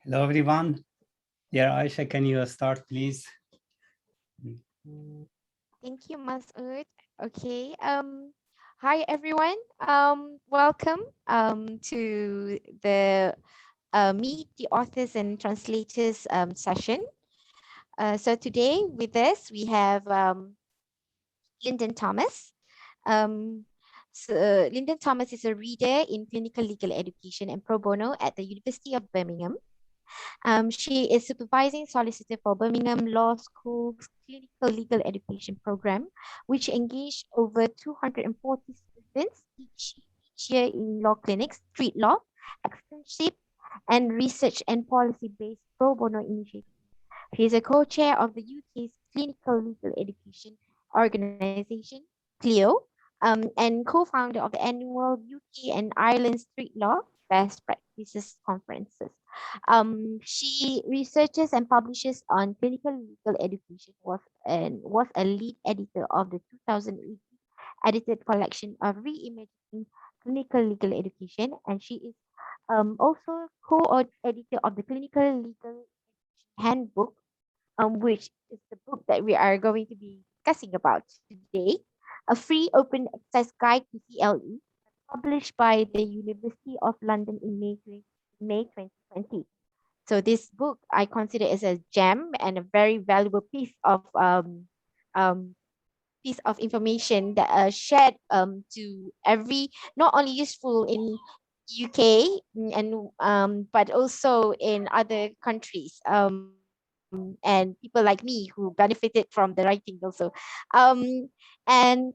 Hello, everyone. Dear Aisha, can you start, please? Thank you, Masood. Okay. Hi everyone. Welcome to the Meet the Authors and Translators session. So today with us we have Lyndon Thomas. Um, Lyndon Thomas is a reader in clinical legal education and pro bono at the University of Birmingham. She is supervising solicitor for Birmingham Law School's Clinical Legal Education Program, which engaged over 240 students each year in law clinics, street law, externship, and research and policy-based pro bono initiatives. She is a co-chair of the UK's Clinical Legal Education Organisation, CLEO, and co-founder of the annual UK and Ireland Street Law Best Practices Conferences. She researches and publishes on clinical legal education. Was a lead editor of the 2018 edited collection of reimagining clinical legal education, and she is also co-editor of the clinical legal handbook, which is the book that we are going to be discussing about today, a free open access guide to CLE published by the University of London in May 2020. So this book I consider as a gem and a very valuable um, piece of information that shared to every, not only useful in UK, and but also in other countries, and people like me who benefited from the writing also. And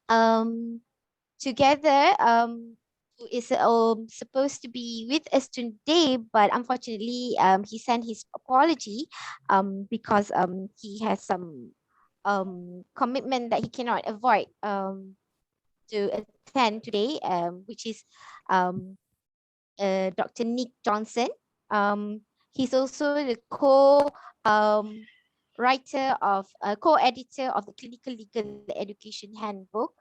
um, Together, who is supposed to be with us today, but unfortunately, he sent his apology because he has some commitment that he cannot avoid to attend today, which is um, Dr. Nick Johnson. He's also the um, writer of co-editor of the Clinical Legal Education Handbook,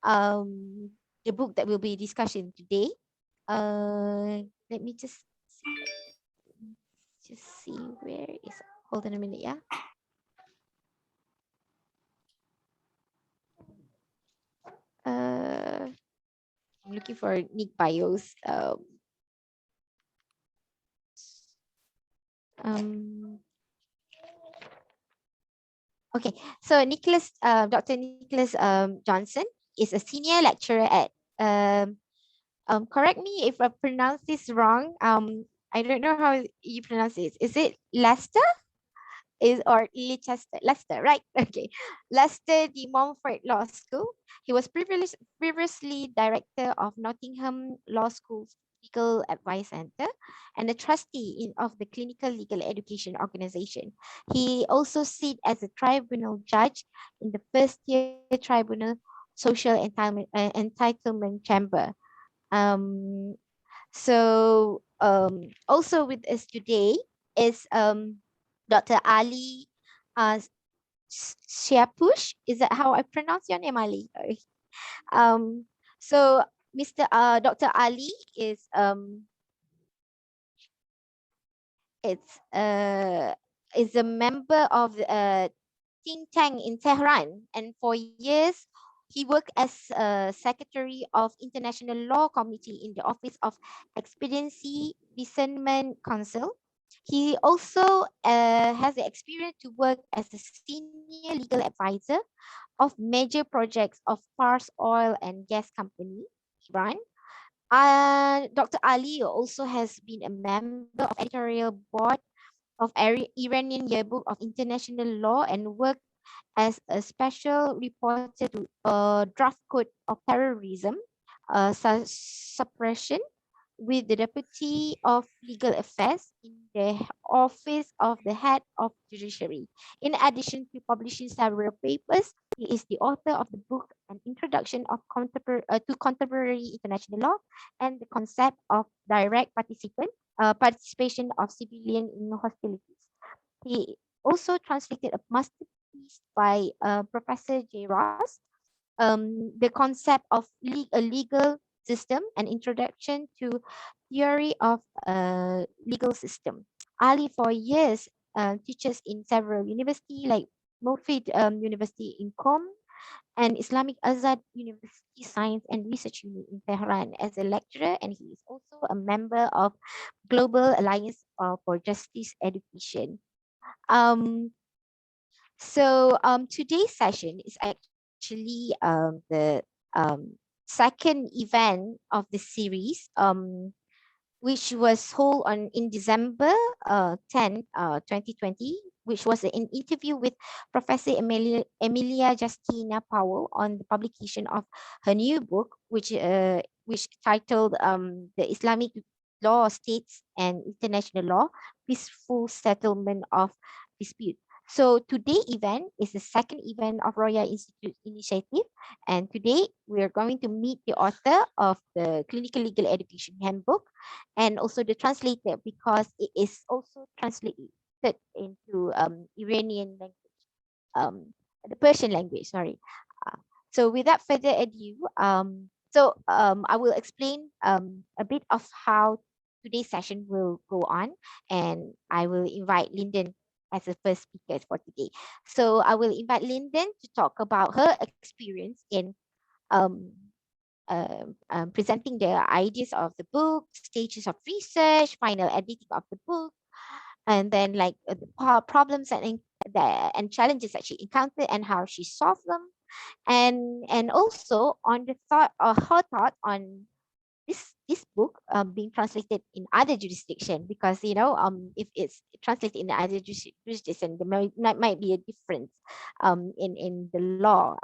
the book that we'll be discussing today. Let me just see where is. Hold on a minute, yeah. Uh, I'm looking for Nick bios. Um, okay, so Dr. Nicholas Johnson is a senior lecturer at correct me if I pronounce this wrong. I don't know how you pronounce it. Is it Leicester? Is or Leicester? Leicester, right? Okay. Leicester de Montfort Law School. He was previously director of Nottingham Law School's Legal Advice Center and a trustee of the Clinical Legal Education Organization. He also sits as a tribunal judge in the first year tribunal social entitlement chamber. Um, Also with us today is Dr. Ali Shiapush. Is that how I pronounce your name, Ali? Sorry. Um, so Mr. Dr. Ali it's is a member of the think tank in Tehran, and for years he worked as secretary of International Law Committee in the Office of Expediency Discernment Council. He also has the experience to work as a senior legal advisor of major projects of Fars Oil and Gas Company, Iran. Dr. Ali also has been a member of editorial board of Iranian Yearbook of International Law and worked as a special reporter to draft code of terrorism suppression with the Deputy of Legal Affairs in the Office of the Head of Judiciary. In addition to publishing several papers, he is the author of the book An Introduction to Contemporary International Law and the Concept of Direct Participation of Civilian in Hostilities. He also translated a masterpiece by Professor J. Ross, the concept of a legal system, an introduction to theory of legal system. Ali for years teaches in several universities like Mofid University in Qom and Islamic Azad University Science and Research Unit in Tehran as a lecturer, and he is also a member of Global Alliance for Justice Education. Um, today's session is actually the second event of the series, which was held on in December 10, 2020, which was an interview with Professor Emilia Justina Powell on the publication of her new book, which titled "The Islamic Law, States and International Law: Peaceful Settlement of Dispute." So today event is the second event of Roya Institute initiative, and today we are going to meet the author of the Clinical Legal Education Handbook and also the translator, because it is also translated into Iranian language, the Persian language, sorry. Uh, so without further ado, I will explain a bit of how today's session will go on, and I will invite Lyndon as the first speaker for today. So I will invite Lyndon to talk about her experience in um, presenting the ideas of the book, stages of research, final editing of the book, and then like the problems and challenges that she encountered and how she solved them, and also on the thought or her thought on this book being translated in other jurisdiction, because if it's translated in other jurisdiction, there might be a difference in the law.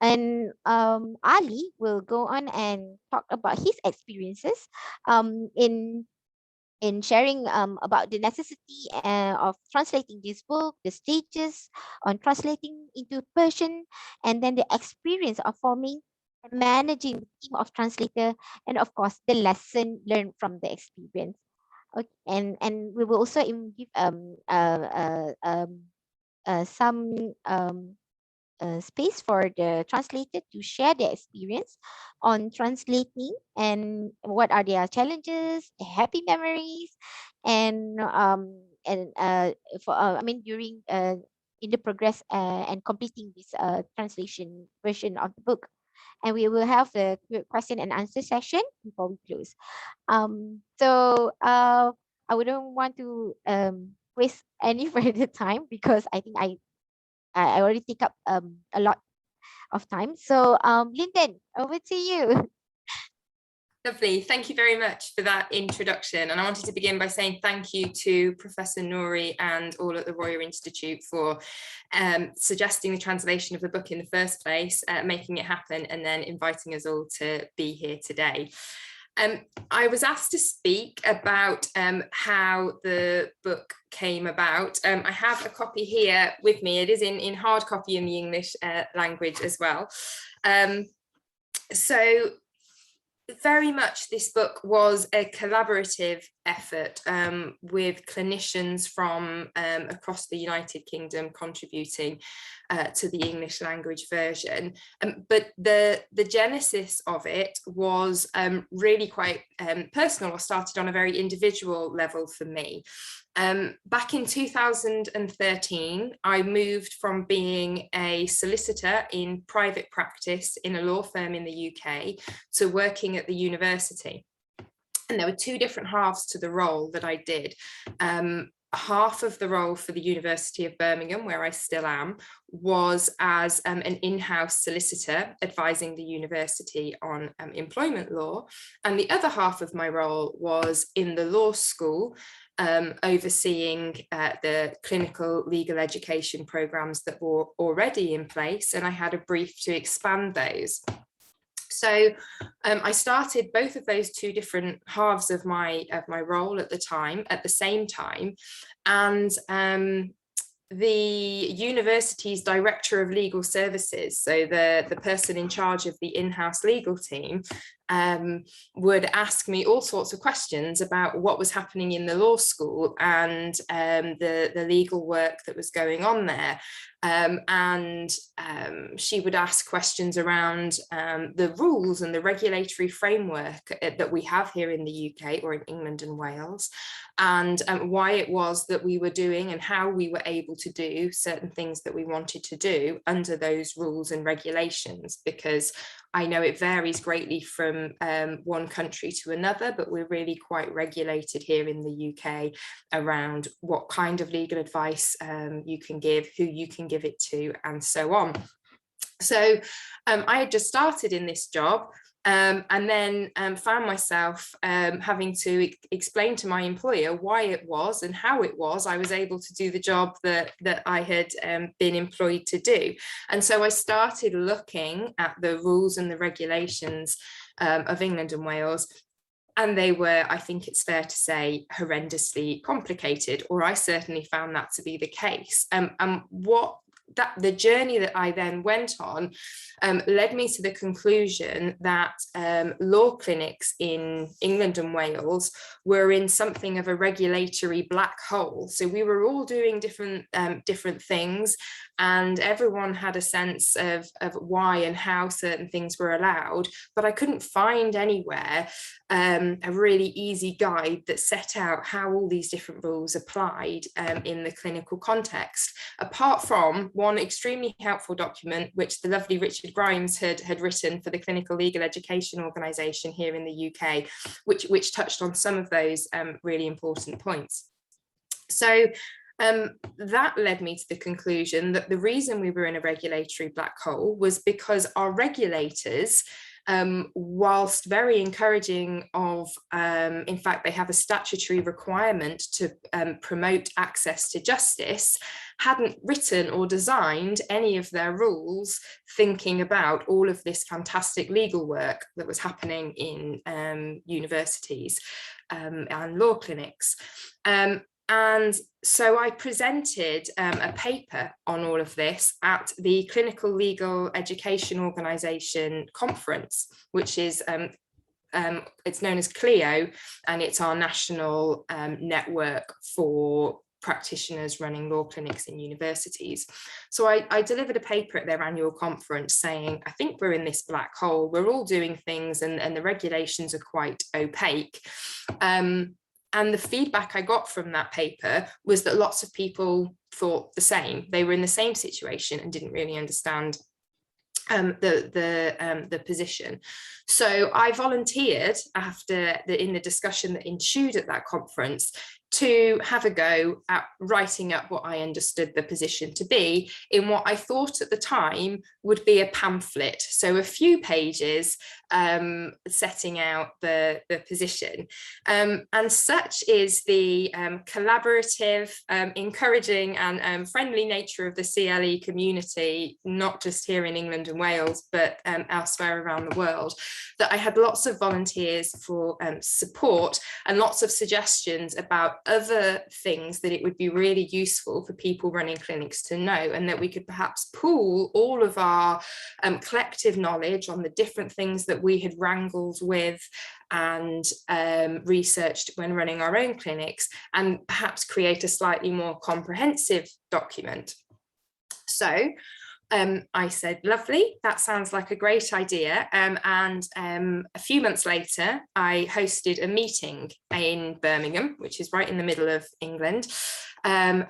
And Ali will go on and talk about his experiences in sharing about the necessity of translating this book, the stages on translating into Persian, and then the experience of forming and managing the team of translator, and of course the lesson learned from the experience. Okay, and we will also give some space for the translator to share their experience on translating and what are their challenges, happy memories, and for I mean during in the progress and completing this translation version of the book. And we will have the question and answer session before we close. I wouldn't want to waste any further time, because I think I already take up a lot of time. So Lyndon, over to you. Lovely. Thank you very much for that introduction. And I wanted to begin by saying thank you to Professor Nouri and all at the Roya Institute for suggesting the translation of the book in the first place, making it happen, and then inviting us all to be here today. I was asked to speak about how the book came about. I have a copy here with me. It is in hard copy in the English language as well. So very much this book was a collaborative effort with clinicians from across the United Kingdom contributing to the English language version. But the genesis of it was really quite personal, or started on a very individual level for me. Back in 2013, I moved from being a solicitor in private practice in a law firm in the UK to working at the university. And there were two different halves to the role that I did. Half of the role for the University of Birmingham, where I still am, was as an in-house solicitor advising the university on employment law. And the other half of my role was in the law school, overseeing the clinical legal education programs that were already in place. And I had a brief to expand those. So I started both of those two different halves of my role at the same time, and the university's director of legal services, so the person in charge of the in-house legal team, would ask me all sorts of questions about what was happening in the law school and the legal work that was going on there. She would ask questions around the rules and the regulatory framework that we have here in the UK or in England and Wales, and why it was that we were doing and how we were able to do certain things that we wanted to do under those rules and regulations, because I know it varies greatly from one country to another, but we're really quite regulated here in the UK around what kind of legal advice you can give, who you can give it to, and so on. So I had just started in this job, and then found myself having to explain to my employer why it was and how it was I was able to do the job that I had been employed to do. And so I started looking at the rules and the regulations of England and Wales, and they were, I think it's fair to say, horrendously complicated, or I certainly found that to be the case. And the journey that I then went on led me to the conclusion that law clinics in England and Wales were in something of a regulatory black hole. So we were all doing different things, and everyone had a sense of why and how certain things were allowed, but I couldn't find anywhere a really easy guide that set out how all these different rules applied in the clinical context, apart from one extremely helpful document which the lovely Richard Grimes had written for the Clinical Legal Education Organisation here in the UK, which touched on some of those really important points. So that led me to the conclusion that the reason we were in a regulatory black hole was because our regulators, whilst very encouraging of, in fact, they have a statutory requirement to promote access to justice, hadn't written or designed any of their rules thinking about all of this fantastic legal work that was happening in universities and law clinics. And so I presented a paper on all of this at the Clinical Legal Education Organisation conference, which is, it's known as CLEO, and it's our national network for practitioners running law clinics in universities. So I delivered a paper at their annual conference saying, I think we're in this black hole, we're all doing things and the regulations are quite opaque. And the feedback I got from that paper was that lots of people thought the same. They were in the same situation and didn't really understand the position. So I volunteered in the discussion that ensued at that conference to have a go at writing up what I understood the position to be in what I thought at the time would be a pamphlet. So a few pages setting out the position. And such is the collaborative, encouraging and friendly nature of the CLE community, not just here in England and Wales, but elsewhere around the world, that I had lots of volunteers for support and lots of suggestions about other things that it would be really useful for people running clinics to know, and that we could perhaps pool all of our collective knowledge on the different things that we had wrangled with and researched when running our own clinics, and perhaps create a slightly more comprehensive document. So I said, lovely, that sounds like a great idea. And a few months later, I hosted a meeting in Birmingham, which is right in the middle of England. I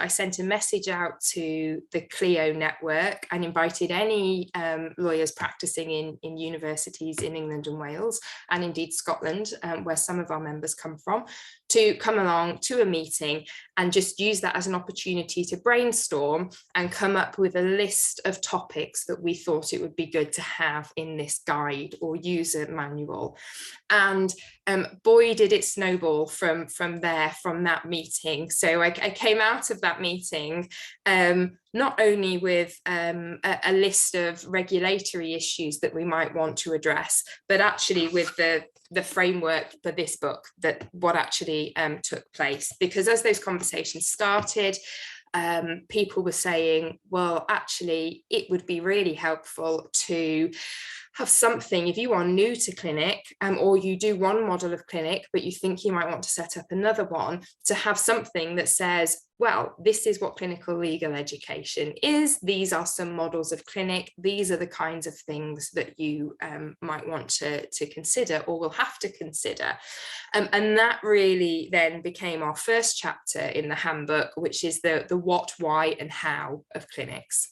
sent a message out to the CLEO network and invited any lawyers practicing in universities in England and Wales, and indeed Scotland, where some of our members come from, to come along to a meeting and just use that as an opportunity to brainstorm and come up with a list of topics that we thought it would be good to have in this guide or user manual. And boy, did it snowball from that meeting. So I came out of that meeting not only with a list of regulatory issues that we might want to address, but actually with the framework for this book, that what actually took place. Because as those conversations started, people were saying, well, actually, it would be really helpful to have something, if you are new to clinic, or you do one model of clinic, but you think you might want to set up another one, to have something that says, well, this is what clinical legal education is. These are some models of clinic. These are the kinds of things that you might want to consider or will have to consider. And that really then became our first chapter in the handbook, which is the what, why, and how of clinics.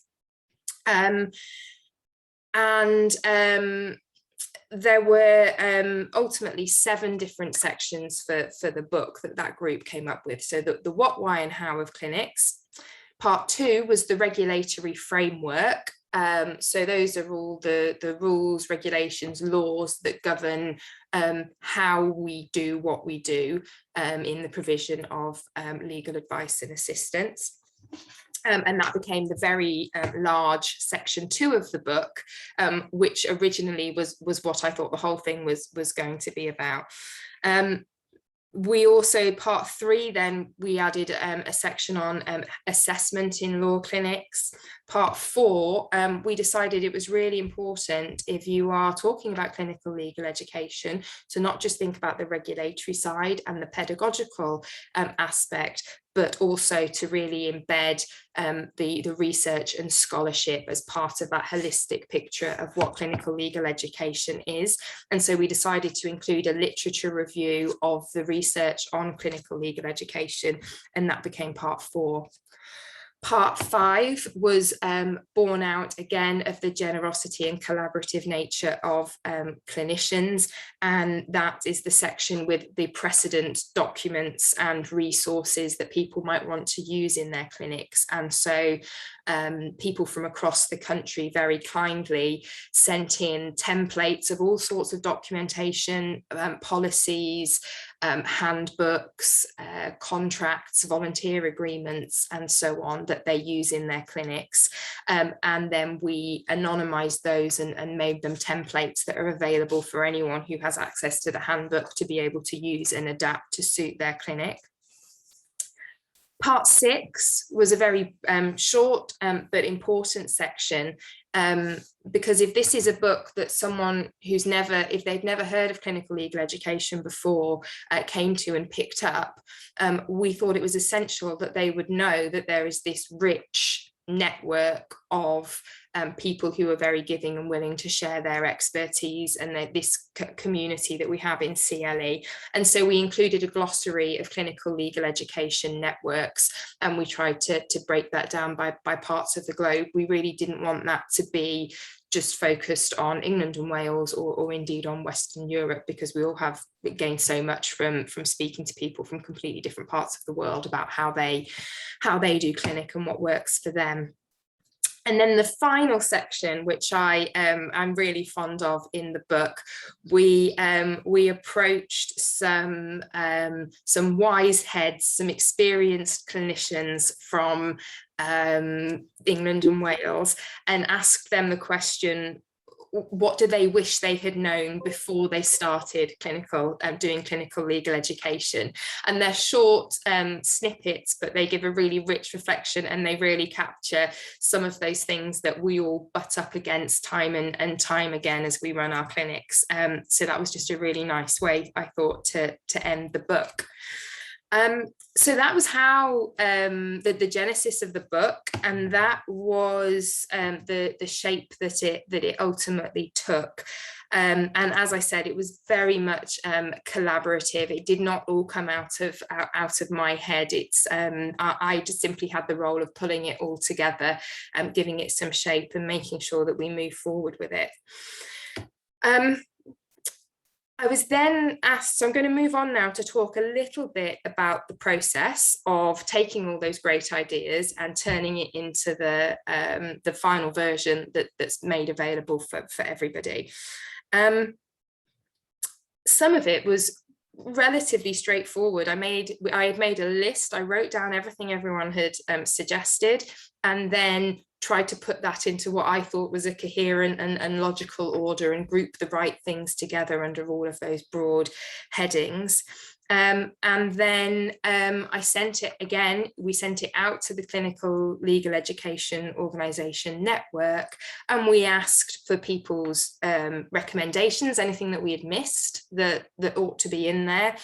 There were ultimately 7 different sections for the book that group came up with. So the what, why, and how of clinics. Part 2 was the regulatory framework. So those are all the rules, regulations, laws that govern how we do what we do in the provision of legal advice and assistance. And that became the very large section 2 of the book, which originally was what I thought the whole thing was going to be about. We also, part 3, then we added a section on assessment in law clinics. Part 4, we decided it was really important, if you are talking about clinical legal education, to not just think about the regulatory side and the pedagogical aspect, but also to really embed the research and scholarship as part of that holistic picture of what clinical legal education is. And so we decided to include a literature review of the research on clinical legal education, and that became part 4. Part 5 was born out again of the generosity and collaborative nature of clinicians, and that is the section with the precedent documents and resources that people might want to use in their clinics. And so people from across the country very kindly sent in templates of all sorts of documentation, policies, handbooks, contracts, volunteer agreements, and so on, that they use in their clinics. And then we anonymized those and made them templates that are available for anyone who has access to the handbook to be able to use and adapt to suit their clinic. Part 6 was a very short but important section, because if this is a book that someone who's if they've never heard of clinical legal education before came to and picked up, we thought it was essential that they would know that there is this rich network of people who are very giving and willing to share their expertise, and this community that we have in CLE. And so we included a glossary of clinical legal education networks, and we tried to break that down by parts of the globe. We really didn't want that to be just focused on England and Wales, or indeed on Western Europe, because we all have gained so much from speaking to people from completely different parts of the world about how they do clinic and what works for them. And then the final section, which I'm really fond of in the book, we approached some wise heads, some experienced clinicians from England and Wales, and asked them the question, what do they wish they had known before they started doing clinical legal education? And they're short snippets, but they give a really rich reflection, and they really capture some of those things that we all butt up against time and time again as we run our clinics. So that was just a really nice way, I thought, to end the book. So that was how the genesis of the book, and that was the shape that it ultimately took. And as I said, it was very much collaborative. It did not all come out of my head. I just simply had the role of pulling it all together, giving it some shape, and making sure that we move forward with it. I was then asked, so I'm going to move on now to talk a little bit about the process of taking all those great ideas and turning it into the final version that's made available for everybody. Some of it was relatively straightforward. I had made a list. I wrote down everything everyone had suggested, and then tried to put that into what I thought was a coherent and logical order, and group the right things together under all of those broad headings. And then I sent it again, we sent it out to the Clinical Legal Education Organisation Network, and we asked for people's recommendations, anything that we had missed that ought to be in there.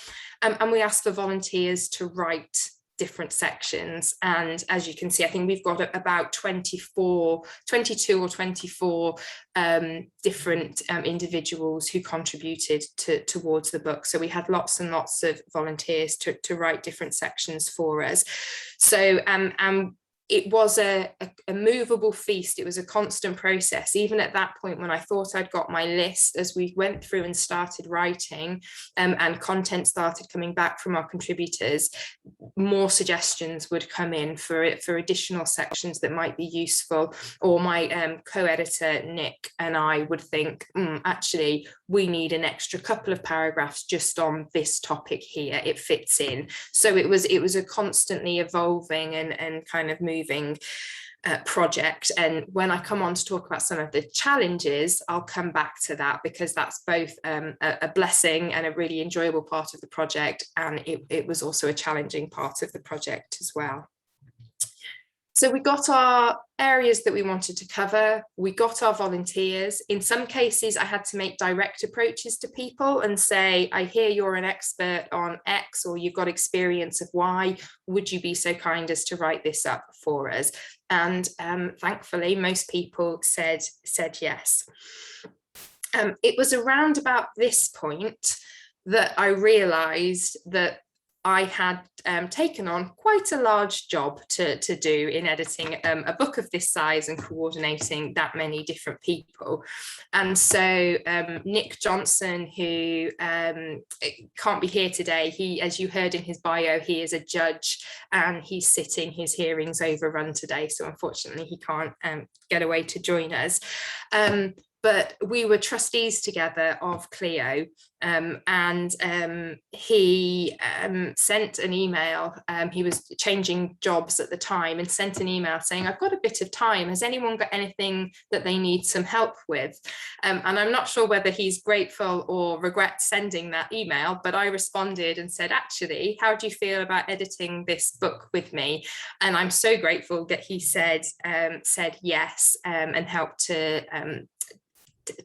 And we asked for volunteers to write different sections, and as you can see, I think we've got about 22 or 24 different individuals who contributed towards the book. So we had lots and lots of volunteers to write different sections for us. So it was a movable feast. It was a constant process. Even at that point, when I thought I'd got my list, as we went through and started writing, and content started coming back from our contributors, more suggestions would come in for additional sections that might be useful. Or my co-editor Nick and I would think, actually, we need an extra couple of paragraphs just on this topic here. It fits in. So it was a constantly evolving and kind of moving project. And when I come on to talk about some of the challenges, I'll come back to that, because that's both a blessing and a really enjoyable part of the project, and it was also a challenging part of the project as well. So we got our areas that we wanted to cover, we got our volunteers. In some cases, I had to make direct approaches to people and say, I hear you're an expert on X, or you've got experience of Y, would you be so kind as to write this up for us? And thankfully, most people said yes. It was around about this point that I realised that I had taken on quite a large job to do in editing a book of this size and coordinating that many different people. And so Nick Johnson, who can't be here today, he, as you heard in his bio, he is a judge and he's sitting his hearings overrun today. So unfortunately, he can't get away to join us. But we were trustees together of Clio, and he sent an email. He was changing jobs at the time and sent an email saying, I've got a bit of time. Has anyone got anything that they need some help with? And I'm not sure whether he's grateful or regrets sending that email, but I responded and said, actually, how do you feel about editing this book with me? And I'm so grateful that he said yes, and helped to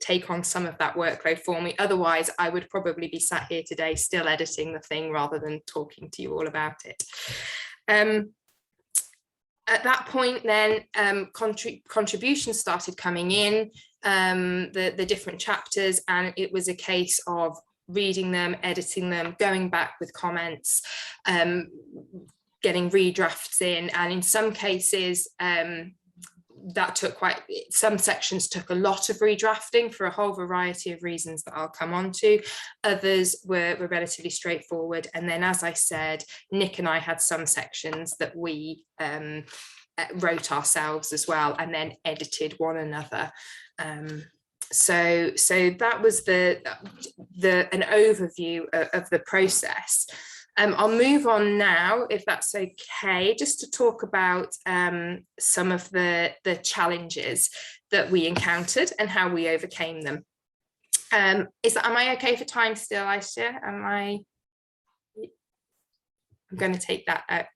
take on some of that workload for me. Otherwise, I would probably be sat here today still editing the thing rather than talking to you all about it. At that point then, contributions started coming in, the different chapters, and it was a case of reading them, editing them, going back with comments, getting redrafts in, and in some cases, that took some sections took a lot of redrafting for a whole variety of reasons that I'll come on to. Others were relatively straightforward. And then, as I said, Nick and I had some sections that we wrote ourselves as well, and then edited one another. So that was an overview of the process. I'll move on now, if that's okay, just to talk about some of the challenges that we encountered and how we overcame them. Am I okay for time still, Aisha? I'm going to take that out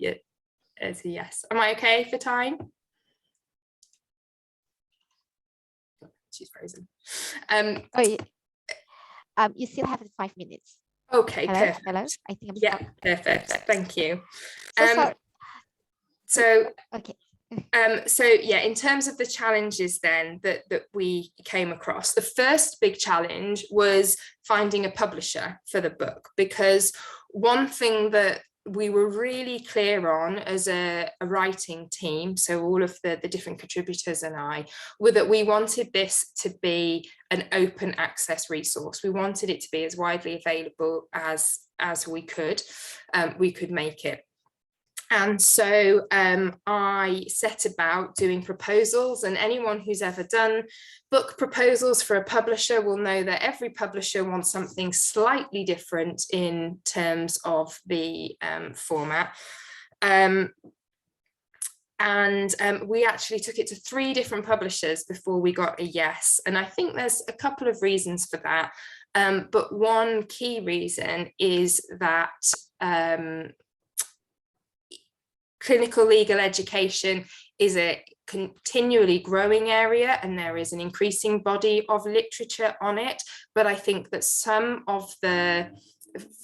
as a yes. Am I okay for time? She's frozen. You still have 5 minutes. Okay, hello, perfect. Hello, I think I'm yeah, perfect. Thank you. So okay. So yeah, in terms of the challenges then that we came across, the first big challenge was finding a publisher for the book, because one thing that we were really clear on as a writing team, so all of the different contributors and I, were that we wanted this to be an open access resource. We wanted it to be as widely available as we could make it. And so I set about doing proposals, and anyone who's ever done book proposals for a publisher will know that every publisher wants something slightly different in terms of the format. We actually took it to 3 different publishers before we got a yes. And I think there's a couple of reasons for that. But one key reason is that clinical legal education is a continually growing area, and there is an increasing body of literature on it. But I think that some of the,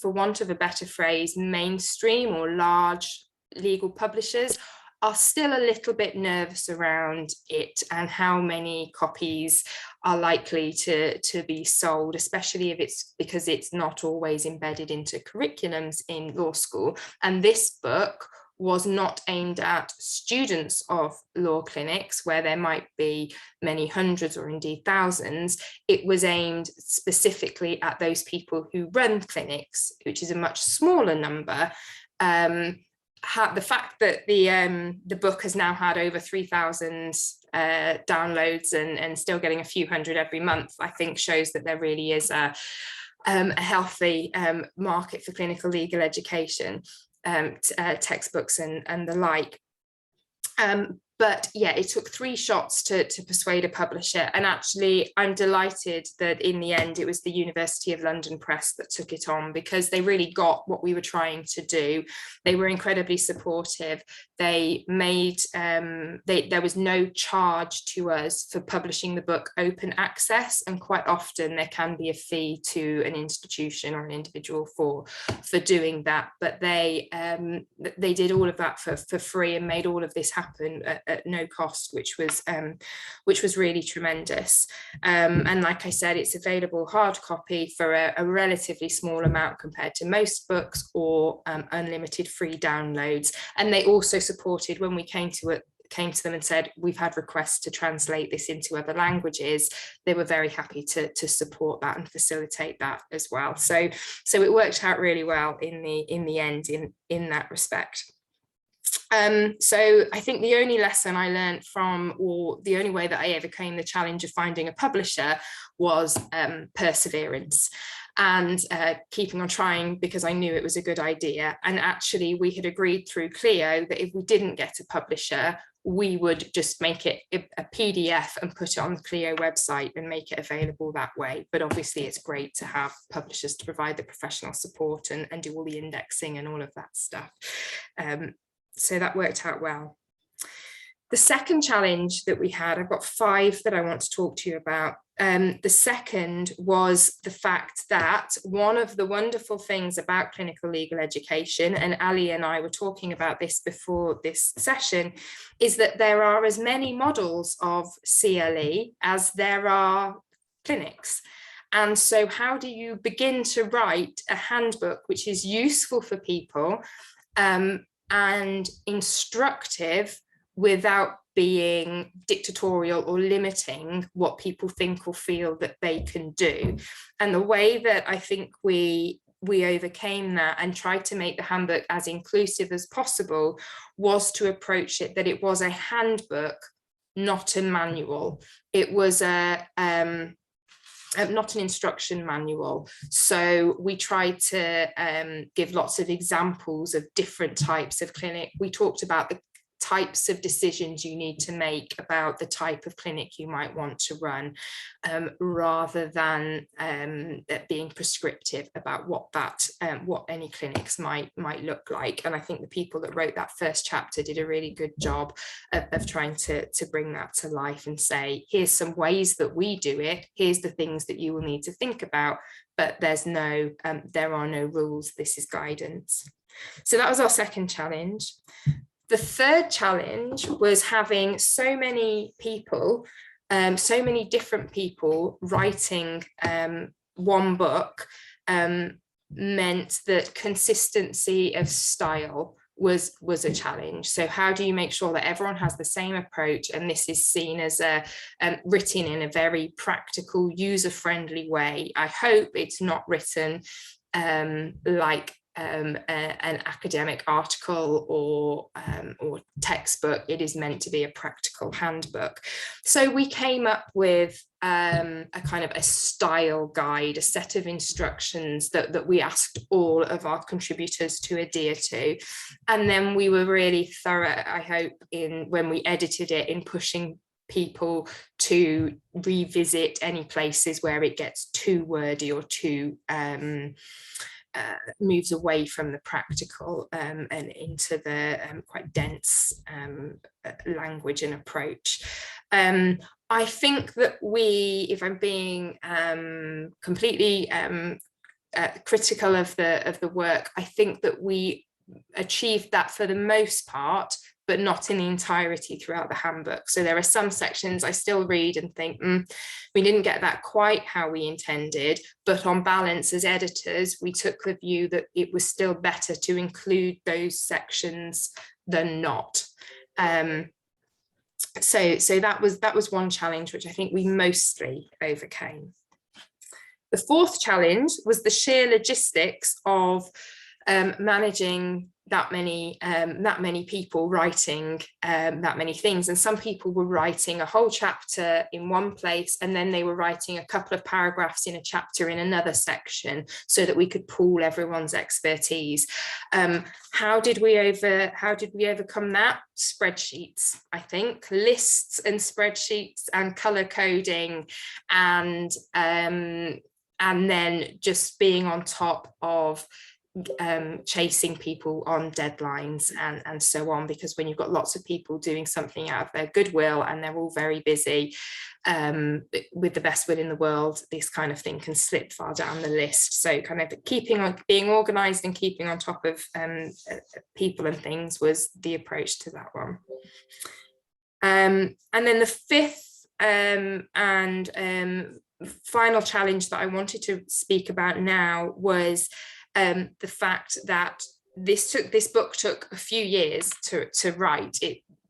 for want of a better phrase, mainstream or large legal publishers are still a little bit nervous around it and how many copies are likely to be sold, especially if it's because it's not always embedded into curriculums in law school. And this book was not aimed at students of law clinics, where there might be many hundreds or indeed thousands. It was aimed specifically at those people who run clinics, which is a much smaller number. The fact that the book has now had over 3,000 downloads and still getting a few hundred every month, I think shows that there really is a healthy market for clinical legal education. Textbooks and the like. But yeah, it took 3 shots to persuade a publisher, and actually I'm delighted that in the end it was the University of London Press that took it on, because they really got what we were trying to do. They were incredibly supportive. They made there was no charge to us for publishing the book open access, and quite often there can be a fee to an institution or an individual for doing that, but they did all of that for free and made all of this happen at no cost, which was really tremendous. And like I said, it's available hard copy for a relatively small amount compared to most books, or unlimited free downloads. And they also supported, when we came to them and said, we've had requests to translate this into other languages, they were very happy to support that and facilitate that as well. So it worked out really well in the end in that respect. So I think the only lesson I learned from, or the only way that I overcame the challenge of finding a publisher, was perseverance and keeping on trying, because I knew it was a good idea. And actually we had agreed through Clio that if we didn't get a publisher, we would just make it a PDF and put it on the Clio website and make it available that way. But obviously it's great to have publishers to provide the professional support and do all the indexing and all of that stuff. So that worked out well. The second challenge that we had, I've got 5 that I want to talk to you about. The second was the fact that one of the wonderful things about clinical legal education, and Ali and I were talking about this before this session, is that there are as many models of CLE as there are clinics. And so how do you begin to write a handbook which is useful for people and instructive without being dictatorial or limiting what people think or feel that they can do? And the way that I think we overcame that and tried to make the handbook as inclusive as possible was to approach it that it was a handbook, not a manual. It was not an instruction manual. So we tried to give lots of examples of different types of clinic. We talked about the types of decisions you need to make about the type of clinic you might want to run, rather than being prescriptive about what any clinics might look like. And I think the people that wrote that first chapter did a really good job of trying to bring that to life and say, here's some ways that we do it, here's the things that you will need to think about, but there are no rules, this is guidance. So that was our second challenge. The third challenge was having so many people, so many different people writing one book, meant that consistency of style was a challenge. So how do you make sure that everyone has the same approach, and this is seen as written in a very practical, user-friendly way? I hope it's not written like an academic article or textbook. It is meant to be a practical handbook. So we came up with a kind of a style guide, a set of instructions that we asked all of our contributors to adhere to. And then we were really thorough, I hope, when we edited it, in pushing people to revisit any places where it gets too wordy or too moves away from the practical and into the quite dense language and approach. I think that if I'm being completely critical of the work, I think that we achieved that for the most part, but not in the entirety throughout the handbook. So there are some sections I still read and think, we didn't get that quite how we intended, but on balance as editors, we took the view that it was still better to include those sections than not. So that was one challenge, which I think we mostly overcame. The fourth challenge was the sheer logistics of managing that many people writing that many things. And some people were writing a whole chapter in one place, and then they were writing a couple of paragraphs in a chapter in another section, so that we could pool everyone's expertise. How did we overcome that? Spreadsheets, I think, lists and spreadsheets and color coding, and then just being on top of chasing people on deadlines and so on, because when you've got lots of people doing something out of their goodwill and they're all very busy, with the best will in the world, this kind of thing can slip far down the list. So kind of being organized and keeping on top of people and things was the approach to that one. And then the fifth and final challenge that I wanted to speak about now was the fact that this book took a few years to write.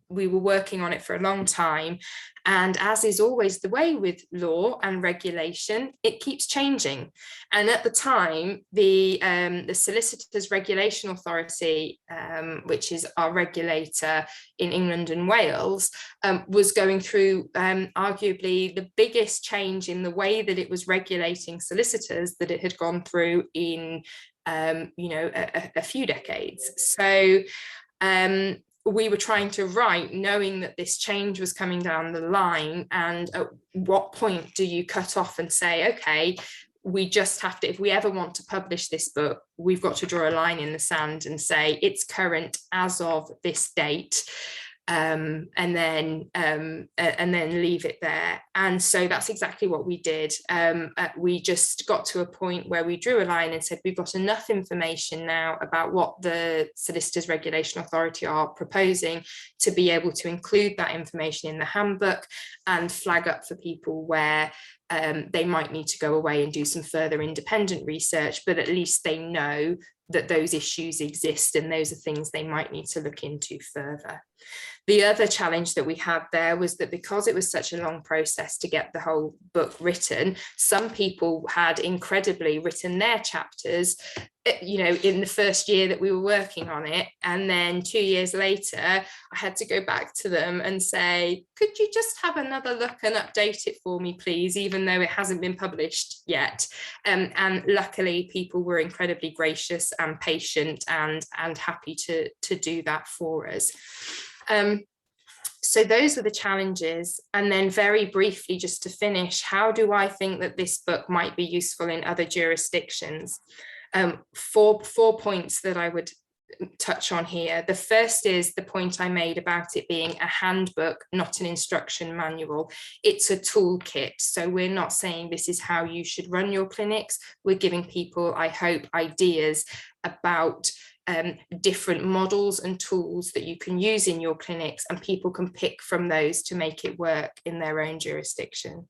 We were working on it for a long time, and as is always the way with law and regulation, it keeps changing. And at the time, the Solicitors Regulation Authority, which is our regulator in England and Wales, was going through arguably the biggest change in the way that it was regulating solicitors that it had gone through in a few decades. So we were trying to write knowing that this change was coming down the line, and at what point do you cut off and say, okay, we just have to, if we ever want to publish this book, we've got to draw a line in the sand and say it's current as of this date, and then leave it there. And so that's exactly what we did. We just got to a point where we drew a line and said, we've got enough information now about what the Solicitors Regulation Authority are proposing to be able to include that information in the handbook and flag up for people where they might need to go away and do some further independent research, but at least they know that those issues exist and those are things they might need to look into further. The other challenge that we had there was that because it was such a long process to get the whole book written, some people had incredibly written their chapters, in the first year that we were working on it. And then 2 years later, I had to go back to them and say, could you just have another look and update it for me, please, even though it hasn't been published yet. And luckily, people were incredibly gracious and patient and happy to do that for us. So those were the challenges. And then very briefly, just to finish, how do I think that this book might be useful in other jurisdictions? Four points that I would touch on here. The first is the point I made about it being a handbook, not an instruction manual. It's a toolkit. So we're not saying this is how you should run your clinics. We're giving people, I hope, ideas about different models and tools that you can use in your clinics, and people can pick from those to make it work in their own jurisdiction.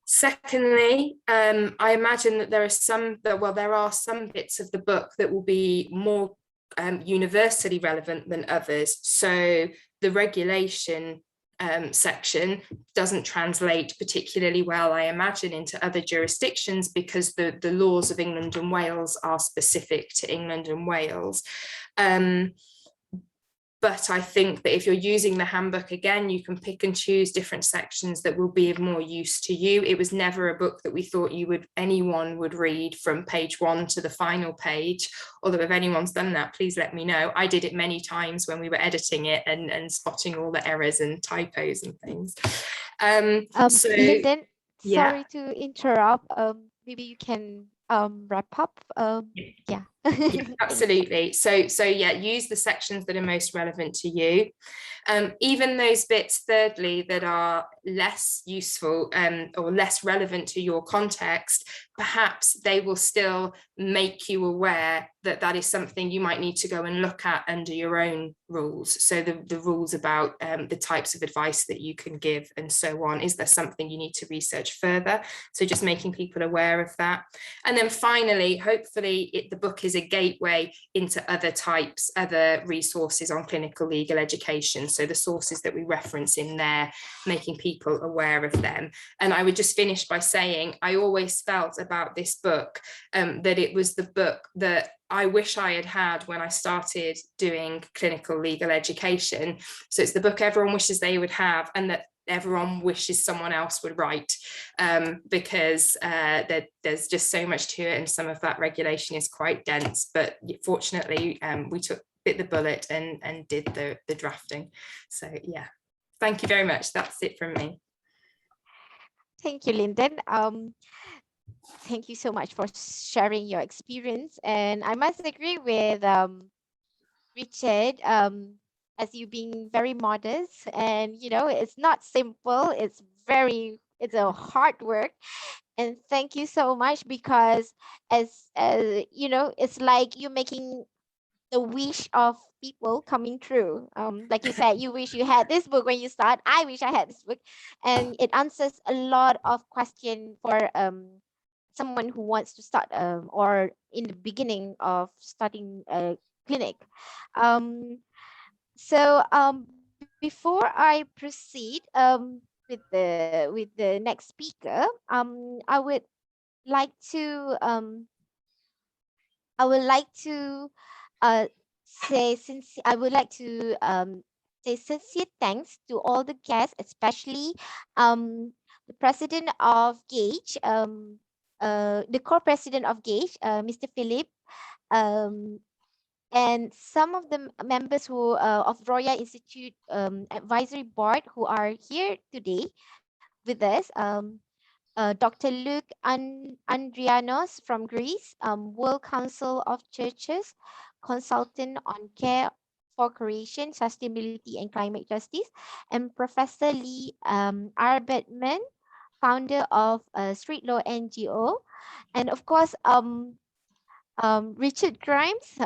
Secondly, I imagine that there are some bits of the book that will be more universally relevant than others. So the regulation section doesn't translate particularly well, I imagine, into other jurisdictions because the laws of England and Wales are specific to England and Wales. But I think that if you're using the handbook again, you can pick and choose different sections that will be of more use to you. It was never a book that we thought anyone would read from page 1 to the final page. Although if anyone's done that, please let me know. I did it many times when we were editing it and spotting all the errors and typos and things. So Lyndon, yeah. sorry to interrupt. Maybe you can wrap up. Yeah. Yeah, absolutely. So yeah, use the sections that are most relevant to you. Even those bits, thirdly, that are less useful or less relevant to your context, perhaps they will still make you aware that that is something you might need to go and look at under your own rules. So the rules about the types of advice that you can give and so on. Is there something you need to research further? So just making people aware of that. And then finally, hopefully the book is a gateway into other resources on clinical legal education. So the sources that we reference in there, making people aware of them. And I would just finish by saying, I always felt about this book that it was the book that I wish I had when I started doing clinical legal education. So it's the book everyone wishes they would have, and that everyone wishes someone else would write, because there's just so much to it, and some of that regulation is quite dense. But fortunately, we bit the bullet and did the drafting. So yeah, thank you very much. That's it from me. Thank you, Lyndon. Thank you so much for sharing your experience. And I must agree with Richard, as you being very modest, and it's not simple. It's a hard work. And thank you so much, because as it's like you making the wish of people coming true. Like you said, you wish you had this book when you start. I wish I had this book, and it answers a lot of question for someone who wants to start or in the beginning of starting a clinic. So before I proceed with the next speaker, I would like to uh, I would like to say sincere thanks to all the guests, especially the president of Gage, the co-president of Gage, Mr. Philip, um, and some of the members who of Roya Institute Advisory Board who are here today with us. Dr. Luke Andrianos from Greece, World Council of Churches, consultant on care for creation, sustainability, and climate justice, and Professor Lee Arbetman, founder of Street Law NGO, and of course, Richard Grimes,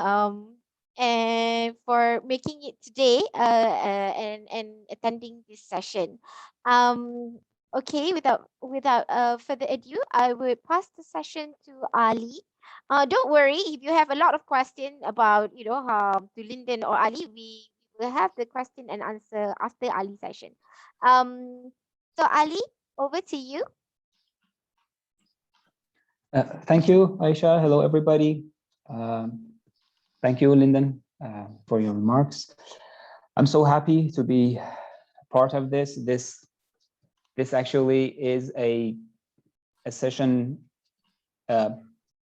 and for making it today and attending this session. Okay, without further ado, I would pass the session to Ali. Don't worry if you have a lot of questions about to Lyndon or Ali. We will have the question and answer after Ali session. So Ali, over to you. Thank you, Aisha. Hello, everybody. Thank you, Lyndon, for your remarks. I'm so happy to be part of this. This actually is a session, a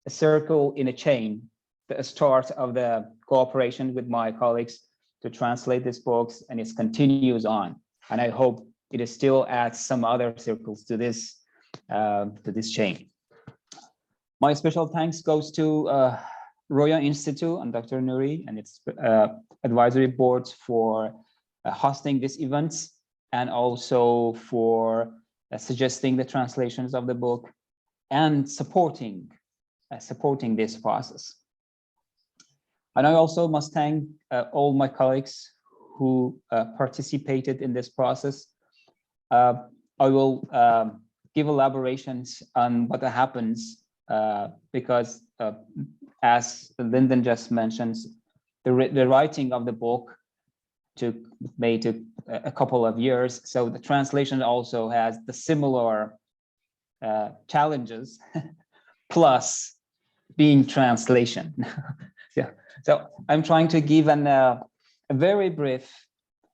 circle in a chain, the start of the cooperation with my colleagues to translate these books, and it continues on. And I hope it still adds some other circles to this chain. My special thanks goes to Roya Institute and Dr. Nuri and its advisory boards for hosting these events, and also for suggesting the translations of the book and supporting this process. And I also must thank all my colleagues who participated in this process. I will give elaborations on what happens because as Lyndon just mentioned, the writing of the book took a couple of years. So the translation also has the similar challenges, plus being translation. Yeah. So I'm trying to give an a very brief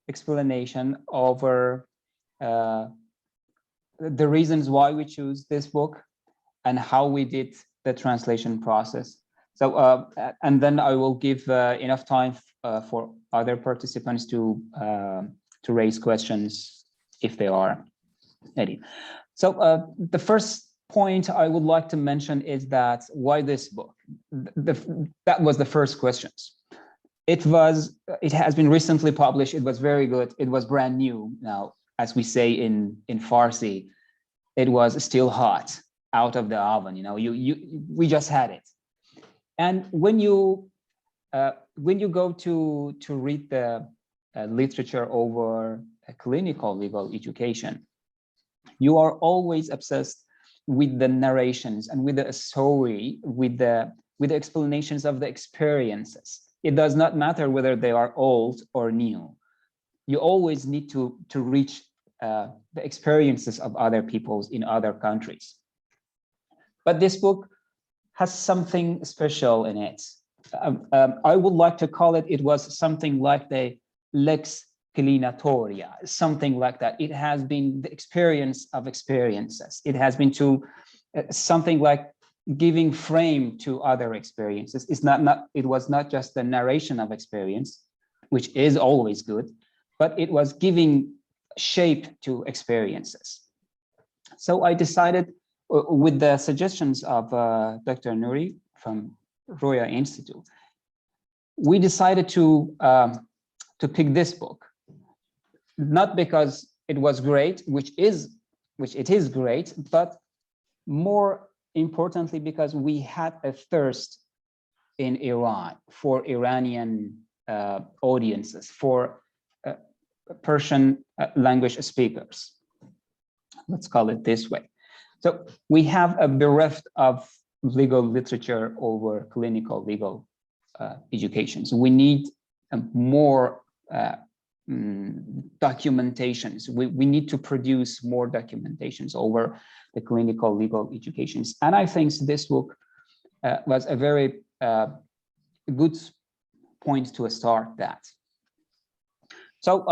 explanation over the reasons why we choose this book and how we did the translation process. So, and then I will give enough time for other participants to raise questions if they are ready. So the first point I would like to mention is that why this book? That was the first questions. It has been recently published. It was very good. It was brand new. Now, as we say in Farsi, it was still hot out of the oven. You know, we just had it. And when you go to read the literature over clinical legal education, you are always obsessed with the narrations and with the story, with the explanations of the experiences. It does not matter whether they are old or new. You always need to reach the experiences of other peoples in other countries. But this book has something special in it. I would like to call it, it was something like the lex clinatoria, something like that. It has been the experience of experiences. It has been to something like giving frame to other experiences. It was not just the narration of experience, which is always good, but it was giving shape to experiences. So I decided, with the suggestions of Dr. Nouri from Roya Institute, we decided to pick this book, not because it was great, which it is great, but more importantly, because we had a thirst in Iran for Iranian audiences, for Persian language speakers. Let's call it this way. So we have a bereft of legal literature over clinical legal education. So we need more documentations. We need to produce more documentations over the clinical legal educations. And I think this book was a very good point to start that. So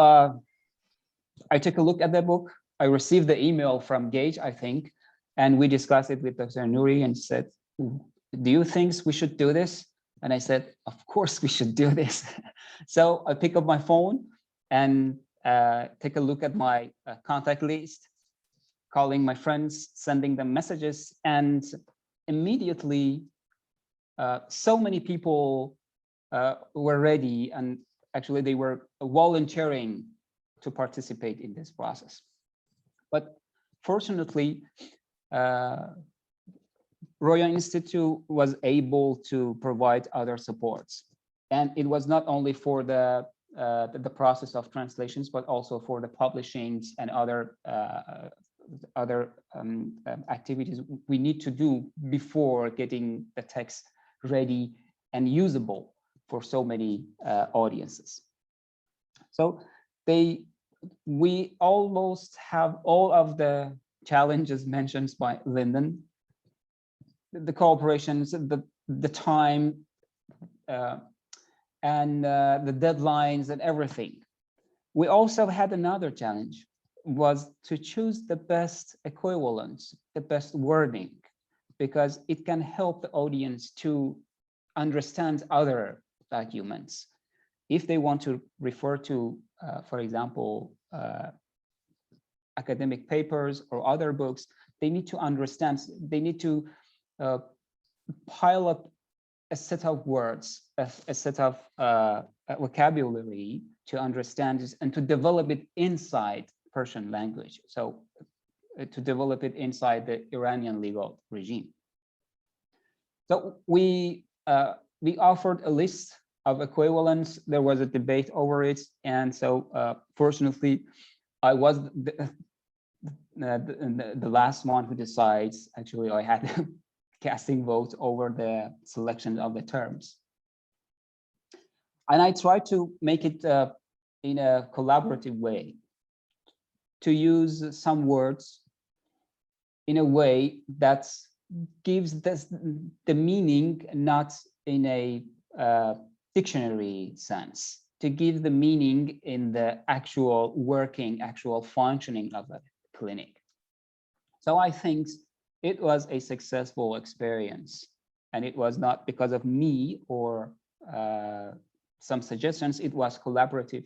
I took a look at the book. I received the email from Gage, I think, and we discussed it with Dr. Nouri and said, do you think we should do this? And I said, of course we should do this. So I pick up my phone and take a look at my contact list, calling my friends, sending them messages, and immediately so many people were ready, and actually they were volunteering to participate in this process. But fortunately, Roya Institute was able to provide other supports. And it was not only for the process of translations, but also for the publishings and other activities we need to do before getting the text ready and usable for so many audiences. So we almost have all of the challenges mentioned by Lyndon, the cooperations, the time, and the deadlines and everything. We also had another challenge, was to choose the best equivalence, the best wording, because it can help the audience to understand other documents. If they want to refer to, for example, academic papers or other books, they need to understand, they need to pile up a set of words, a set of vocabulary to understand this and to develop it inside Persian language. So to develop it inside the Iranian legal regime. So we offered a list of equivalents. There was a debate over it. And so fortunately, I was the last one who decides. Actually, I had casting vote over the selection of the terms. And I tried to make it in a collaborative way, to use some words in a way that gives the meaning not in a dictionary sense, to give the meaning in the actual working, actual functioning of a clinic. So I think it was a successful experience, and it was not because of me or some suggestions. It was collaborative,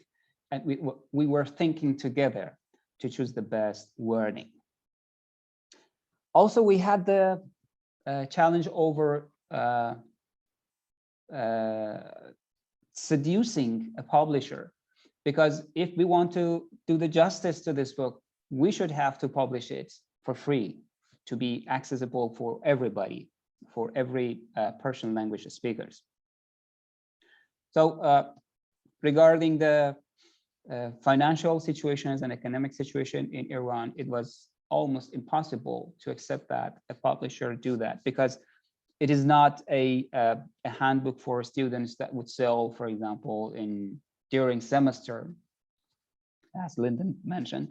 and we were thinking together to choose the best wording. Also, we had the challenge over seducing a publisher, because if we want to do the justice to this book, we should have to publish it for free to be accessible for everybody, for every Persian language speakers. So regarding the financial situations and economic situation in Iran, it was almost impossible to accept that a publisher do that, because it is not a handbook for students that would sell, for example, during semester, as Lyndon mentioned.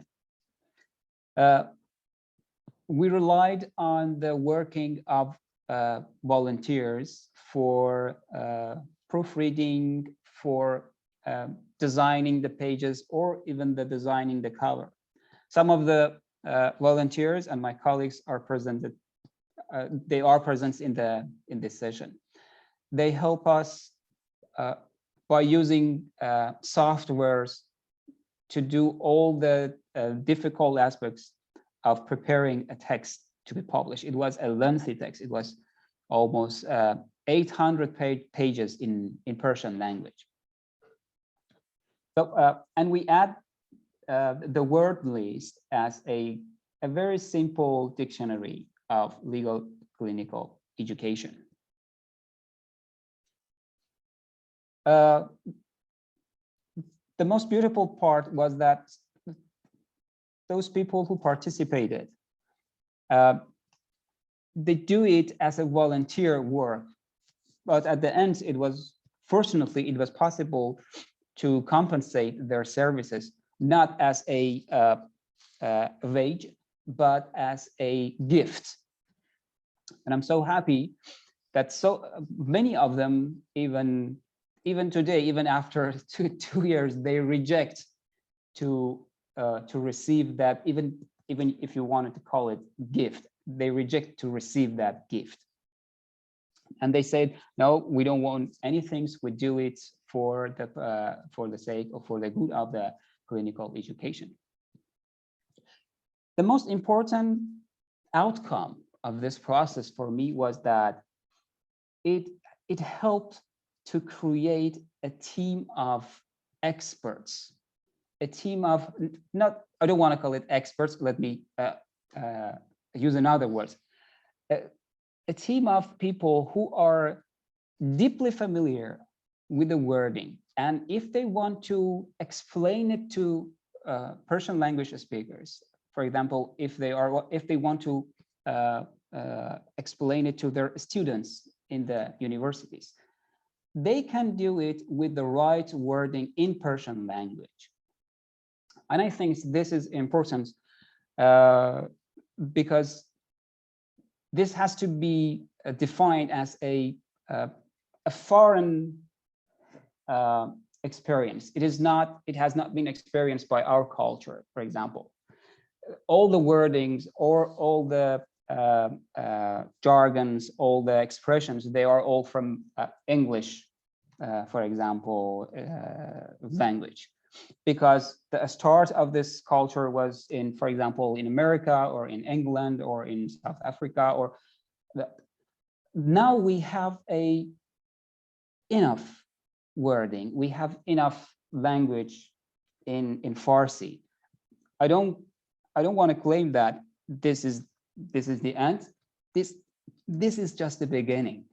We relied on the working of volunteers for proofreading, for designing the pages, or even designing the cover. Some of the volunteers and my colleagues are presented. They are present in this session. They help us by using softwares to do all the difficult aspects of preparing a text to be published. It was a lengthy text. It was almost 800 pages in Persian language. So and we add the word list as a very simple dictionary of legal clinical education. The most beautiful part was that those people who participated, they do it as a volunteer work, but at the end, fortunately, it was possible to compensate their services, not as a wage, but as a gift. And I'm so happy that so many of them, even today, even after two years, they reject to receive that, even if you wanted to call it gift, they reject to receive that gift. And they said, no, we don't want anything. We do it for the sake or for the good of the clinical education. The most important outcome of this process for me was that it helped to create a team of experts, a team of I don't want to call it experts, let me use another word, a team of people who are deeply familiar with the wording, and if they want to explain it to Persian language speakers, for example, if they want to explain it to their students in the universities, they can do it with the right wording in Persian language. And I think this is important because this has to be defined as a foreign experience. It has not been experienced by our culture, for example. All the wordings or all the jargons, all the expressions, they are all from English, for example, language. Because the start of this culture was for example, in America or in England or in South Africa, now we have enough wording, we have enough language in Farsi. I don't want to claim that this is the end. This is just the beginning,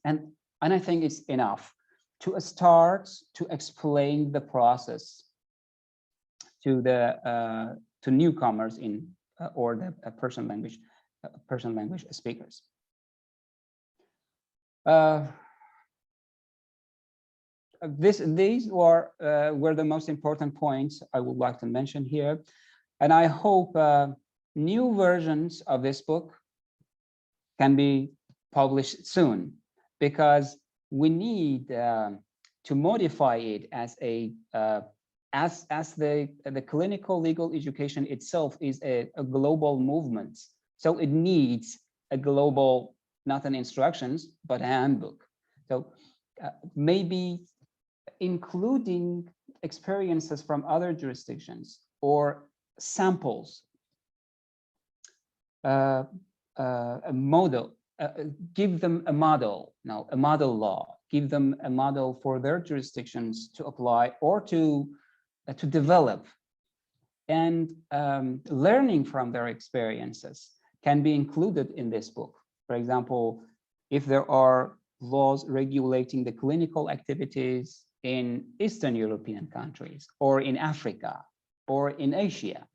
and I think it's enough to start to explain the process to newcomers or the Persian language speakers. These were the most important points I would like to mention here, and I hope new versions of this book can be published soon, because we need to modify it as a as the clinical legal education itself is a global movement. So it needs a global, not an instructions, but a handbook. So maybe including experiences from other jurisdictions or samples, a model, give them a model, now a model law, give them a model for their jurisdictions to apply or to develop. And learning from their experiences can be included in this book. For example, if there are laws regulating the clinical activities in Eastern European countries or in Africa or in Asia,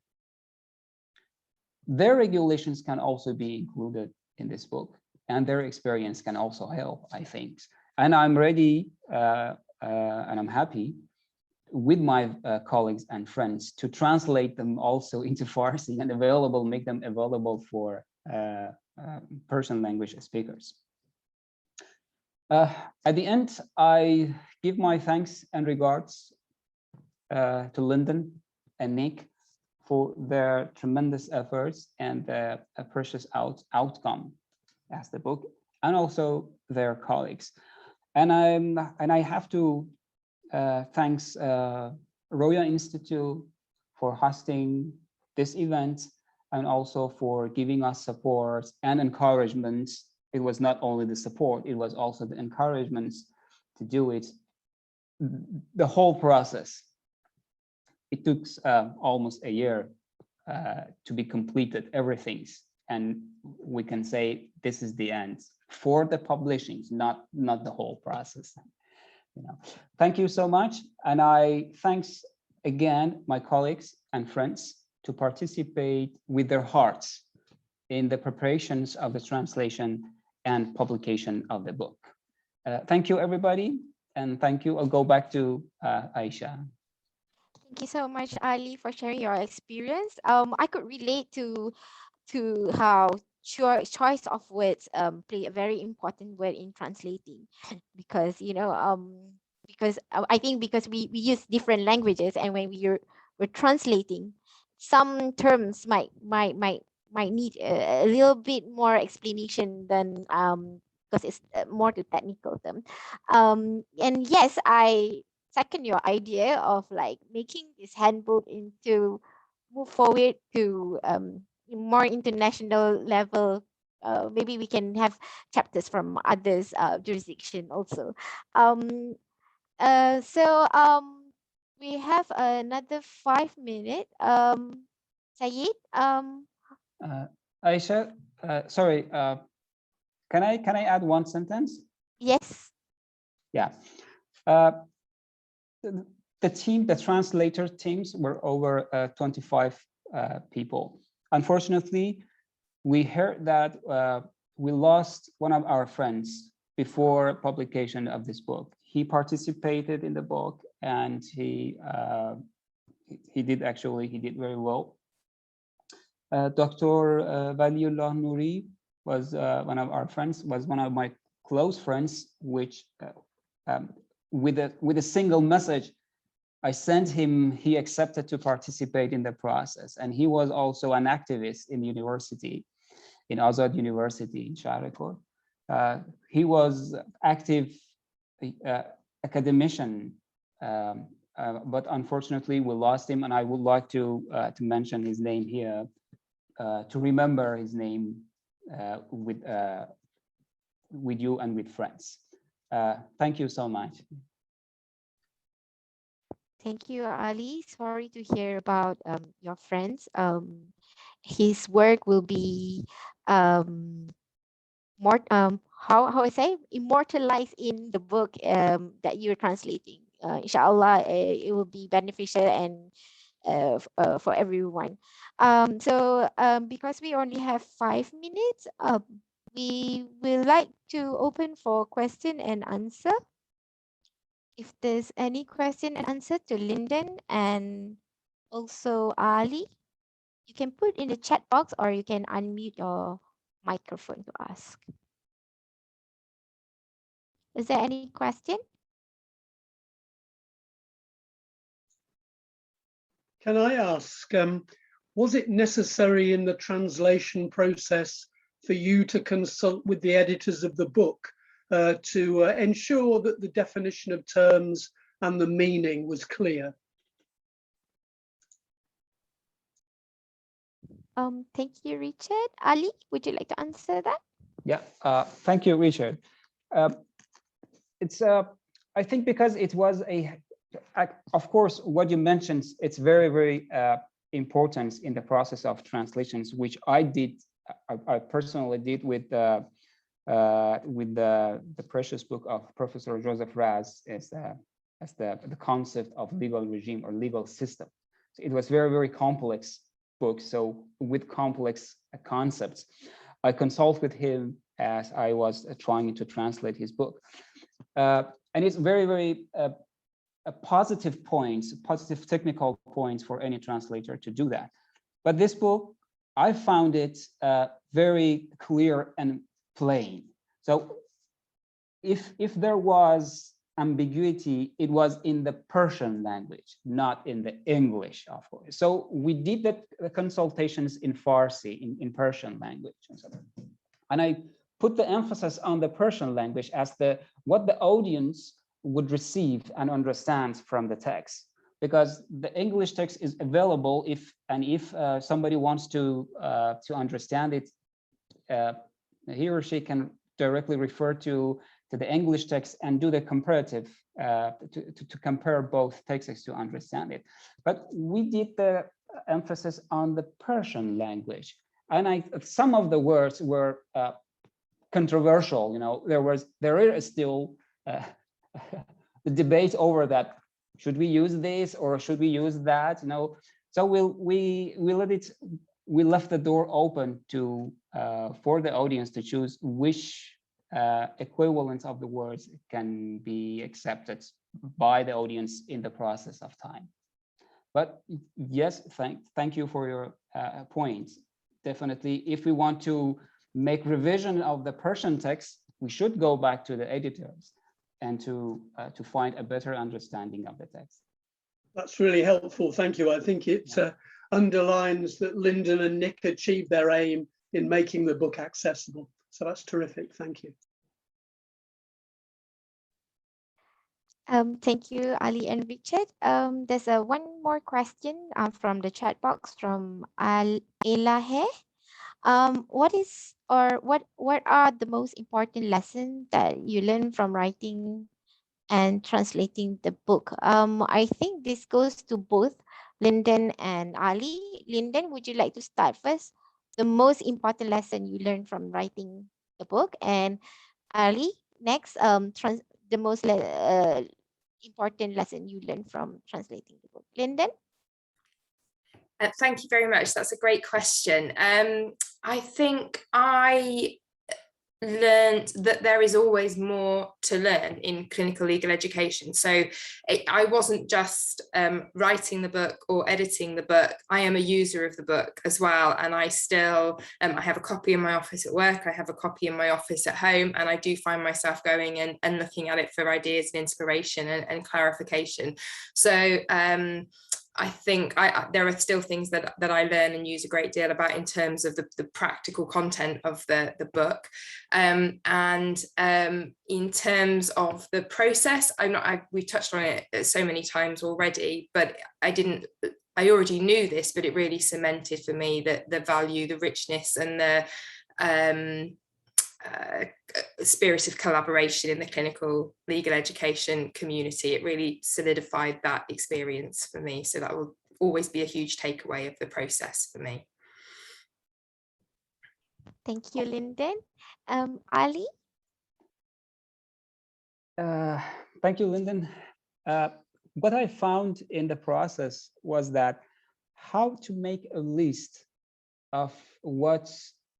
their regulations can also be included in this book, and their experience can also help, I think. And I'm ready and I'm happy with my colleagues and friends to translate them also into Farsi and available, make them available for Persian language speakers. At the end, I give my thanks and regards to Lyndon and Nick for their tremendous efforts and a precious outcome as the book, and also their colleagues. And I have to thanks Roya Institute for hosting this event and also for giving us support and encouragement. It was not only the support, it was also the encouragement to do it. The whole process, it took almost a year to be completed, everything. And we can say this is the end for the publishings, not the whole process. You know, thank you so much. And I thanks again my colleagues and friends to participate with their hearts in the preparations of the translation and publication of the book. Thank you, everybody. And thank you. I'll go back to Aisha. Thank you so much, Ali, for sharing your experience. I could relate to how choice of words play a very important word in translating, because I think because we use different languages, and when we're translating, some terms might need a little bit more explanation than because it's more to technical term. And yes, I second your idea of like making this handbook into move forward to more international level. Maybe we can have chapters from others jurisdiction also. Um, so we have another 5 minutes. Sayed, Aisha, sorry, can I add one sentence? yes. Yeah. The team, the translator teams were over 25 people. Unfortunately, we heard that we lost one of our friends before publication of this book. He participated in the book and he did very well. Dr. Valiullah Nouri was one of our friends, was one of my close friends, which with a single message I sent him, he accepted to participate in the process. And he was also an activist in university, in Azad University in Shahrekor. He was active academician, but unfortunately we lost him. And I would like to mention his name here, to remember his name with you and with friends. Thank you so much. Thank you, Ali. Sorry to hear about your friends. His work will be more how I say immortalized in the book that you're translating. Inshallah, it will be beneficial and for everyone. So because we only have 5 minutes, we will like to open for question and answer. If there's any question and answer to Lyndon and also Ali, you can put in the chat box or you can unmute your microphone to ask. Is there any question? Can I ask, was it necessary in the translation process for you to consult with the editors of the book to ensure that the definition of terms and the meaning was clear? Thank you, Richard. Ali, would you like to answer that? Yeah, thank you, Richard. It's I think because it was of course, what you mentioned, it's very, very important in the process of translations, which I did, I personally did with the precious book of Professor Joseph Raz as the concept of legal regime or legal system. So it was very, very complex book. So with complex concepts, I consult with him as I was trying to translate his book. And it's very, very positive points, positive technical points for any translator to do that. But this book, I found it very clear and plain. So if there was ambiguity, it was in the Persian language, not in the English, of course. So we did the consultations in Farsi, in Persian language. And I put the emphasis on the Persian language as what the audience would receive and understand from the text, because the English text is available if somebody wants to understand it, he or she can directly refer to the English text and do the comparative to compare both texts to understand it. But we did the emphasis on the Persian language, and some of the words were controversial. You know, there is still the debate over that. Should we use this or should we use that? You know, so we left the door open to for the audience to choose which equivalents of the words can be accepted by the audience in the process of time. But yes, thank you for your points. Definitely, if we want to make revision of the Persian text, we should go back to the editors and to find a better understanding of the text. That's really helpful. Thank you. I think it underlines that Lyndon and Nick achieved their aim in making the book accessible. So that's terrific. Thank you. Thank you, Ali and Richard. There's one more question from the chat box from Elahe. What are the most important lessons that you learn from writing and translating the book? I think this goes to both Lyndon and Ali. Lyndon, would you like to start first? The most important lesson you learned from writing the book, and Ali, next, the most important lesson you learned from translating the book. Lyndon? Thank you very much. That's a great question. I think I learned that there is always more to learn in clinical legal education. So I wasn't just writing the book or editing the book. I am a user of the book as well. And I still, I have a copy in my office at work. I have a copy in my office at home. And I do find myself going and looking at it for ideas and inspiration and clarification. So I think there are still things that I learn and use a great deal about in terms of the practical content of the book. And in terms of the process, we touched on it so many times already, but I already knew this, but it really cemented for me that the value, the richness, and the spirit of collaboration in the clinical legal education community. It really solidified that experience for me. So that will always be a huge takeaway of the process for me. Thank you, Lyndon. Ali? Thank you, Lyndon. What I found in the process was that how to make a list of what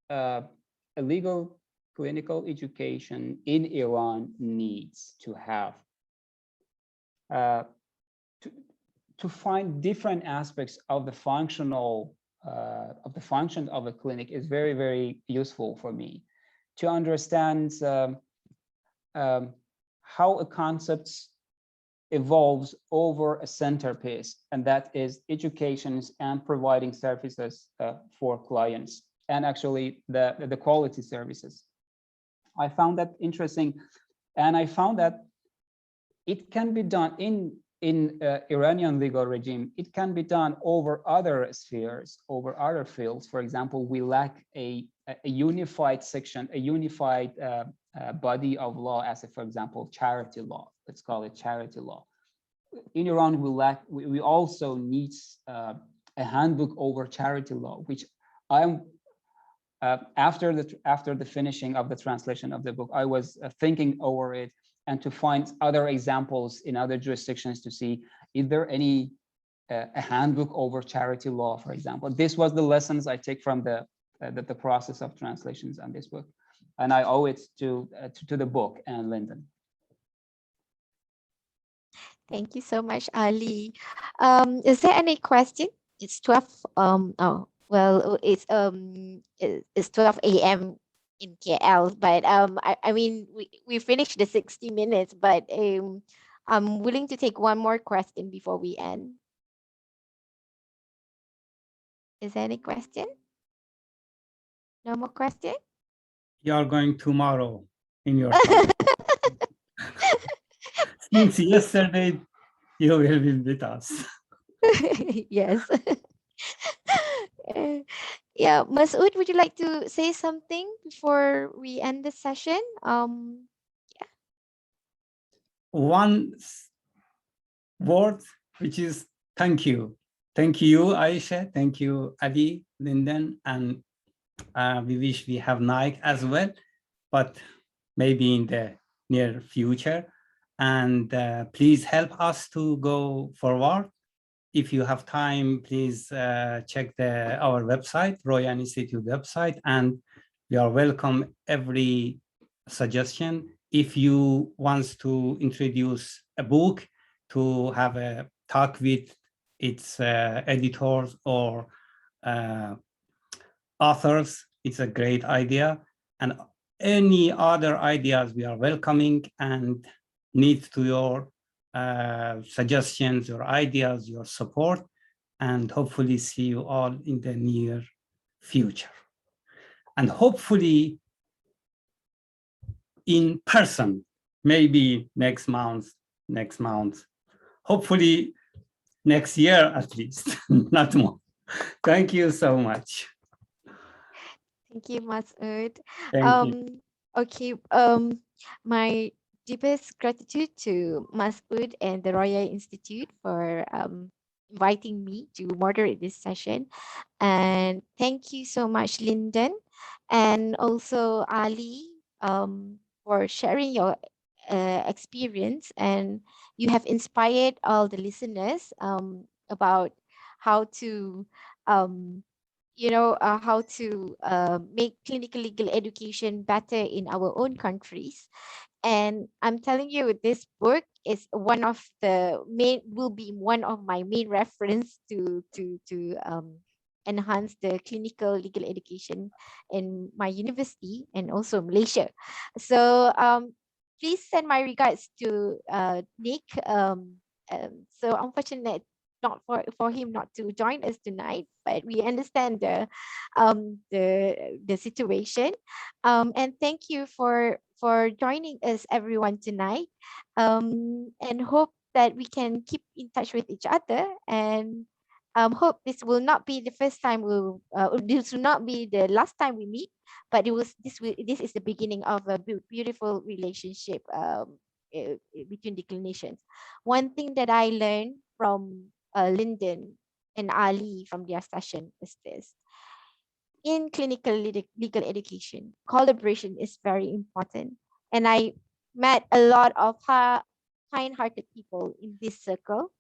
a legal clinical education in Iran needs to have, to find different aspects of the function of a clinic is very, very useful for me to understand how a concept evolves over a centerpiece, and that is education and providing services for clients, and actually the quality services. I found that interesting, and I found that it can be done in Iranian legal regime. It can be done over other spheres, over other fields. For example, we lack a unified section, a unified body of law, as for example, charity law. Let's call it charity law. In Iran, we also need a handbook over charity law, which I'm after the finishing of the translation of the book, I was thinking over it and to find other examples in other jurisdictions to see, is there any a handbook over charity law, for example. This was the lessons I take from the process of translations on this book, and I owe it to the book and Lyndon. Thank you so much, Ali. Is there any question? It's 12. Oh, well, it's 12 a.m. in KL, but I mean, we finished the 60 minutes, but I'm willing to take one more question before we end. Is there any question? No more question? You are going tomorrow in your time. Since yesterday, you will be with us. Yes. Yeah, Masood, would you like to say something before we end the session? One word, which is thank you. Thank you, Aisha. Thank you, Adi, Lyndon, and we wish we have Nike as well, but maybe in the near future. And please help us to go forward. If you have time, please check our website, Roya Institute website, and we are welcome every suggestion. If you want to introduce a book to have a talk with its editors or authors, it's a great idea. And any other ideas we are welcoming and need to your suggestions, your ideas, your support, and hopefully see you all in the near future. And hopefully in person, maybe next month, hopefully next year at least, not more. Thank you so much. Thank you, Masood. Thank you. Okay, my deepest gratitude to Masood and the Roya Institute for inviting me to moderate this session. And thank you so much, Lyndon, and also Ali, for sharing your experience. And you have inspired all the listeners about how to how to make clinical legal education better in our own countries. And I'm telling you, this book is will be one of my main reference to enhance the clinical legal education in my university and also Malaysia. So please send my regards to Nick. So unfortunate not for him not to join us tonight, but we understand the situation. And thank you for joining us, everyone, tonight. And hope that we can keep in touch with each other, and hope this will not be the first time this will not be the last time we meet, but this is the beginning of a beautiful relationship between the clinicians. One thing that I learned from Lyndon and Ali from their session is this: in clinical legal education, collaboration is very important. And I met a lot of kind-hearted people in this circle,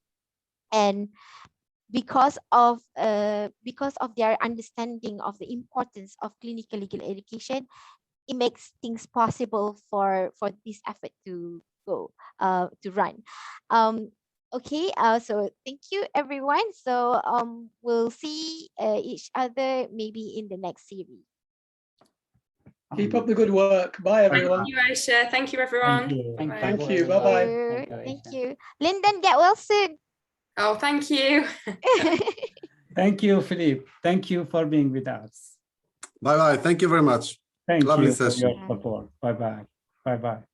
and because of their understanding of the importance of clinical legal education, it makes things possible for this effort to go to run. Okay, so thank you, everyone. So we'll see each other maybe in the next series. Keep up the good work. Bye, everyone. Thank you, Aisha. Thank you, everyone. you. Bye-bye. Thank you. Bye-bye. Thank you. Lyndon, get well soon. Oh, thank you. Thank you, Philippe. Thank you for being with us. Bye bye. Thank you very much. Thank Lovely you for session. your support. Bye-bye. Bye-bye.